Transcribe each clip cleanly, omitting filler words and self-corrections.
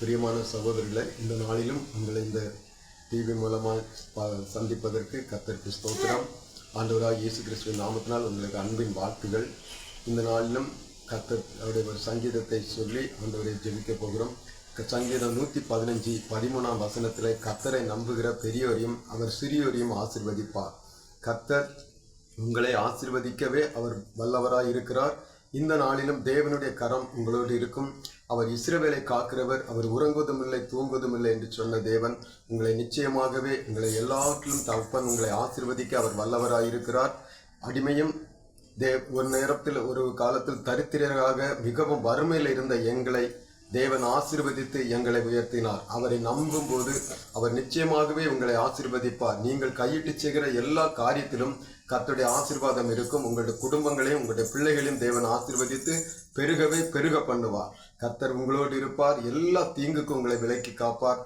பிரியமான சகோதரர்களே, இந்த நாளிலும் உங்களை இந்த டிவி மூலமாக சந்திப்பதற்கு கர்த்தருக்கு ஸ்தோத்திரம். ஆண்டவராக இயேசு கிறிஸ்துவின் நாமத்தினால் உங்களுக்கு அன்பின் வாழ்த்துகள். இந்த நாளிலும் கர்த்தர் அவருடைய ஒரு சங்கீதத்தை சொல்லி ஆண்டவரை ஜெபிக்க போகிறோம். சங்கீதம் 115:13 வசனத்தில், கர்த்தரை நம்புகிற பெரியோரையும் அவர் சிறியோரையும் ஆசீர்வதிப்பார். கர்த்தர் உங்களை ஆசீர்வதிக்கவே அவர் வல்லவராய் இருக்கிறார். இந்த நாளிலும் தேவனுடைய கரம் உங்களோடு இருக்கும். அவர் இஸ்ரவேலை காக்கிறவர், அவர் உறங்குவதும் இல்லை தூங்குவதும் இல்லை என்று சொன்ன தேவன் உங்களை நிச்சயமாகவே உங்களை எல்லாவற்றிலும் தகப்பன் உங்களை ஆசீர்வதிக்க அவர் வல்லவராயிருக்கிறார். அடிமையும் ஒரு நேரத்தில் ஒரு காலத்தில் தரித்திரராக மிகவும் வறுமையில் இருந்த எங்களை தேவன் ஆசீர்வதித்து எங்களை உயர்த்தினார். அவரை நம்பும் போது அவர் நிச்சயமாகவே உங்களை ஆசீர்வதிப்பார். நீங்கள் கையிட்டு செய்கிற எல்லா காரியத்திலும் கர்த்தருடைய ஆசீர்வாதம் இருக்கும். உங்களுடைய குடும்பங்களையும் உங்களுடைய பிள்ளைகளையும் தேவன் ஆசீர்வதித்து பெருகவே பெருக பண்ணுவார். கர்த்தர் உங்களோடு இருப்பார். எல்லா தீங்குக்கும் உங்களை விலக்கி காப்பார்.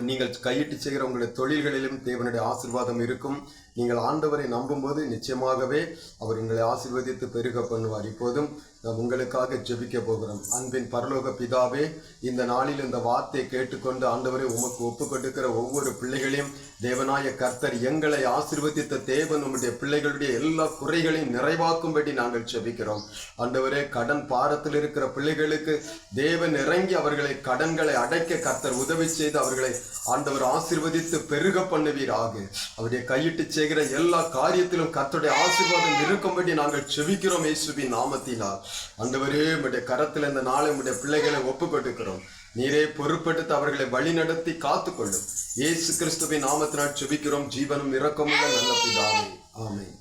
நீங்கள் கையிட்டு செய்கிற உங்களுடைய தொழில்களிலும் தேவனுடைய ஆசீர்வாதம் இருக்கும். நீங்கள் ஆண்டவரை நம்பும்போது நிச்சயமாகவே அவர் உங்களை ஆசீர்வதித்து பெருக பண்ணுவார். இப்போதும் நாம் உங்களுக்காக ஜெபிக்க போகிறோம். அன்பின் பரலோக பிதாவே, இந்த நாளில் இந்த வார்த்தையை கேட்டுக்கொண்டு ஆண்டவரை உமக்கு ஒப்பு கொடுக்கிற ஒவ்வொரு பிள்ளைகளையும் தேவனாய கர்த்தர் எங்களை ஆசீர்வதித்த தேவன் உம்முடைய பிள்ளைகளுடைய எல்லா குறைகளையும் நிறைவாக்கும்படி நாங்கள் ஜெபிக்கிறோம். ஆண்டவரே, கடன் பாரத்தில் இருக்கிற பிள்ளைகளுக்கு தேவன் இறங்கி அவர்களை கடன்களை அடைக்க கர்த்தர் உதவி செய்து அவர்களை ஆண்டவர் ஆசீர்வதித்து பெருக பண்ணுவீராக. அவருடைய கையிட்டு செய்கிற எல்லா காரியத்திலும் கர்த்தருடைய ஆசீர்வாதம் இருக்கும்படி நாங்கள் ஜெபிக்கிறோம் இயேசுவின் நாமத்தினால். ஆண்டவரே, உம்முடைய கரத்தில் இந்த நாளை உம்முடைய பிள்ளைகளை ஒப்பு கொடுக்கிறோம். நீரே பொறுப்பெடுத்து அவர்களை வழி நடத்தி காத்துக்கொள்ளும். இயேசு கிறிஸ்துவின் நாமத்தினால் ஜெபிக்கிறோம். ஜீவனும் இரக்கமுள்ள நல்ல பிதாவே, ஆமென்.